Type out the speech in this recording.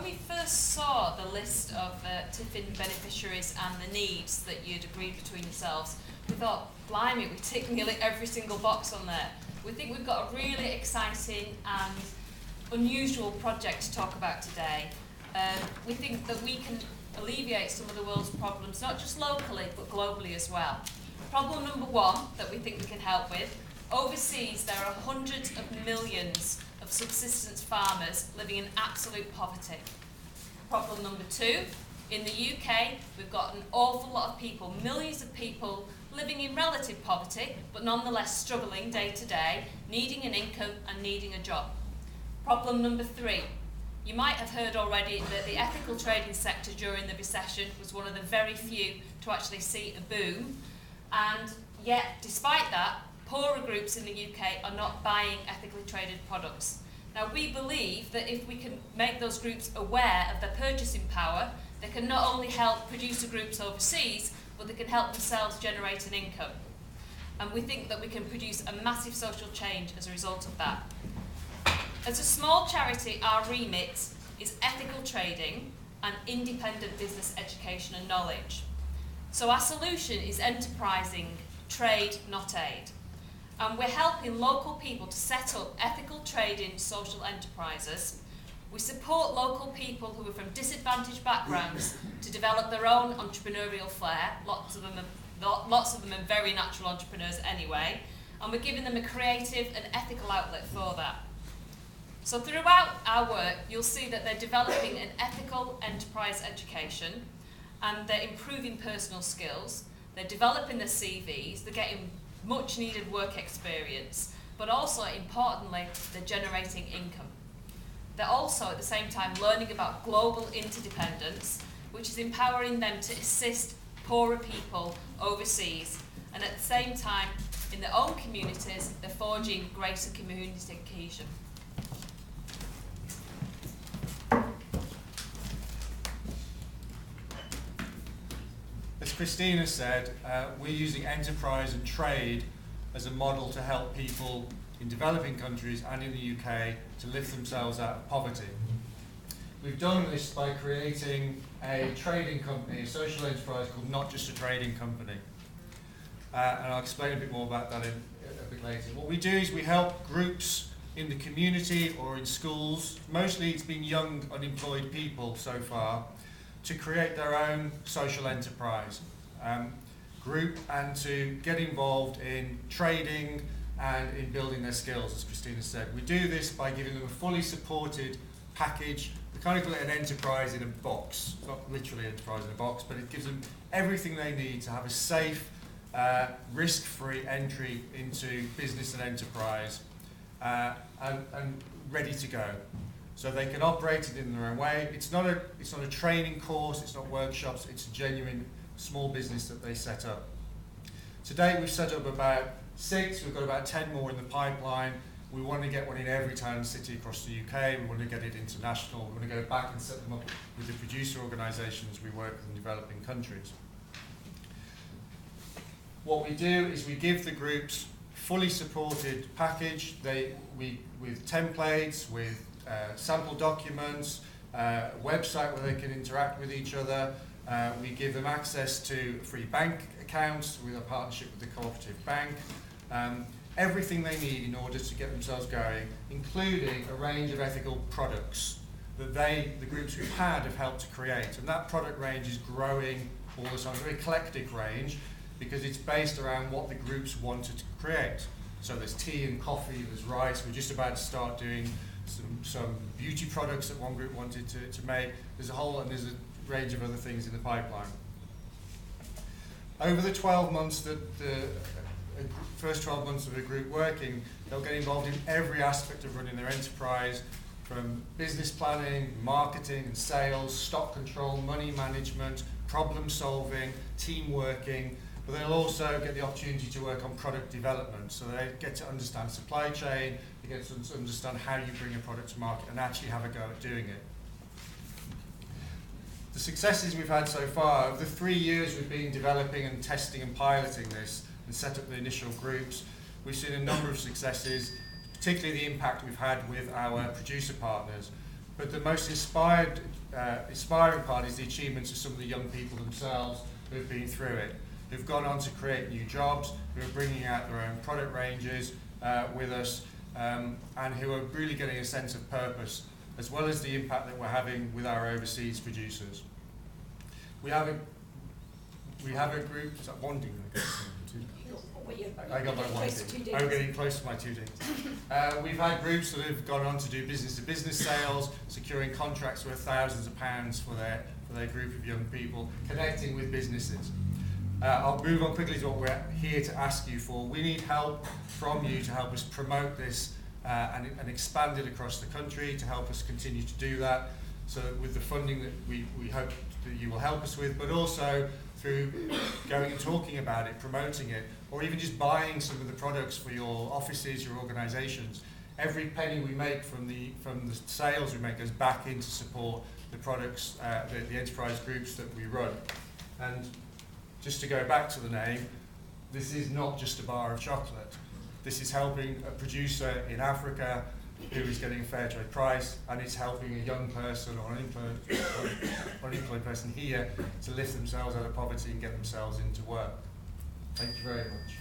we first saw the list of Tiffin beneficiaries and the needs that you'd agreed between yourselves, we thought, blimey, we tick nearly every single box on there. We think we've got a really exciting and unusual project to talk about today. We think that we can alleviate some of the world's problems, not just locally, but globally as well. Problem number one that we think we can help with: overseas there are hundreds of millions of subsistence farmers living in absolute poverty. Problem number two, in the UK we've got an awful lot of people, millions of people living in relative poverty, but nonetheless struggling day to day, needing an income and needing a job. Problem number three, you might have heard already that the ethical trading sector during the recession was one of the very few to actually see a boom, and yet despite that, poorer groups in the UK are not buying ethically traded products. Now we believe that if we can make those groups aware of their purchasing power, they can not only help producer groups overseas, but they can help themselves generate an income. And we think that we can produce a massive social change as a result of that. As a small charity, our remit is ethical trading and independent business education and knowledge. So our solution is enterprising trade, not aid. And we're helping local people to set up ethical trading social enterprises. We support local people who are from disadvantaged backgrounds to develop their own entrepreneurial flair. Lots of them are very natural entrepreneurs anyway. And we're giving them a creative and ethical outlet for that. So throughout our work, you'll see that they're developing an ethical enterprise education, and they're improving personal skills, they're developing their CVs, they're getting much needed work experience, but also importantly, they're generating income. They're also at the same time learning about global interdependence, which is empowering them to assist poorer people overseas, and at the same time, in their own communities, they're forging greater community cohesion. As Christina said, we're using enterprise and trade as a model to help people in developing countries and in the UK to lift themselves out of poverty. We've done this by creating a trading company, a social enterprise called Not Just a Trading Company. And I'll explain a bit more about that a bit later. What we do is we help groups in the community or in schools, mostly it's been young unemployed people so far, to create their own social enterprise group and to get involved in trading and in building their skills, as Christina said. We do this by giving them a fully supported package. We kind of call it an enterprise in a box, not literally enterprise in a box, but it gives them everything they need to have a safe, risk-free entry into business and enterprise and ready to go. So they can operate it in their own way. It's not a training course, it's not workshops, it's a genuine small business that they set up. To date we've set up about 6, we've got about 10 more in the pipeline. We want to get one in every town and city across the UK, we want to get it international, we want to go back and set them up with the producer organisations we work with in developing countries. What we do is we give the groups fully supported package, with templates, with sample documents, website where they can interact with each other. We give them access to free bank accounts with a partnership with the cooperative bank. Everything they need in order to get themselves going, including a range of ethical products that the groups we've had have helped to create. And that product range is growing all the time. It's a very eclectic range because it's based around what the groups wanted to create. So there's tea and coffee, there's rice. We're just about to start doing some beauty products that one group wanted to make. There's a range of other things in the pipeline. Over the 12 months that the first 12 months of a group working, they'll get involved in every aspect of running their enterprise, from business planning, marketing and sales, stock control, money management, problem solving, team working, but they'll also get the opportunity to work on product development. So they get to understand supply chain, they get to understand how you bring a product to market and actually have a go at doing it. The successes we've had so far, over the 3 years we've been developing and testing and piloting this and set up the initial groups, we've seen a number of successes, particularly the impact we've had with our producer partners. But the most inspiring part is the achievements of some of the young people themselves who have been through it, who've gone on to create new jobs, who are bringing out their own product ranges with us, and who are really getting a sense of purpose, as well as the impact that we're having with our overseas producers. We have a group. Is that one ding? I got my one ding. I'm getting close to my 2 dings. We've had groups that have gone on to do business-to-business sales, securing contracts worth thousands of pounds for their group of young people, connecting with businesses. I'll move on quickly to what we're here to ask you for. We need help from you to help us promote this and expand it across the country, to help us continue to do that. So with the funding that we hope that you will help us with, but also through going and talking about it, promoting it, or even just buying some of the products for your offices, your organisations. Every penny we make from the sales we make goes back in to support the products, the enterprise groups that we run. And just to go back to the name, this is not just a bar of chocolate. This is helping a producer in Africa who is getting a fair trade price, and it's helping a young person or an unemployed person here to lift themselves out of poverty and get themselves into work. Thank you very much.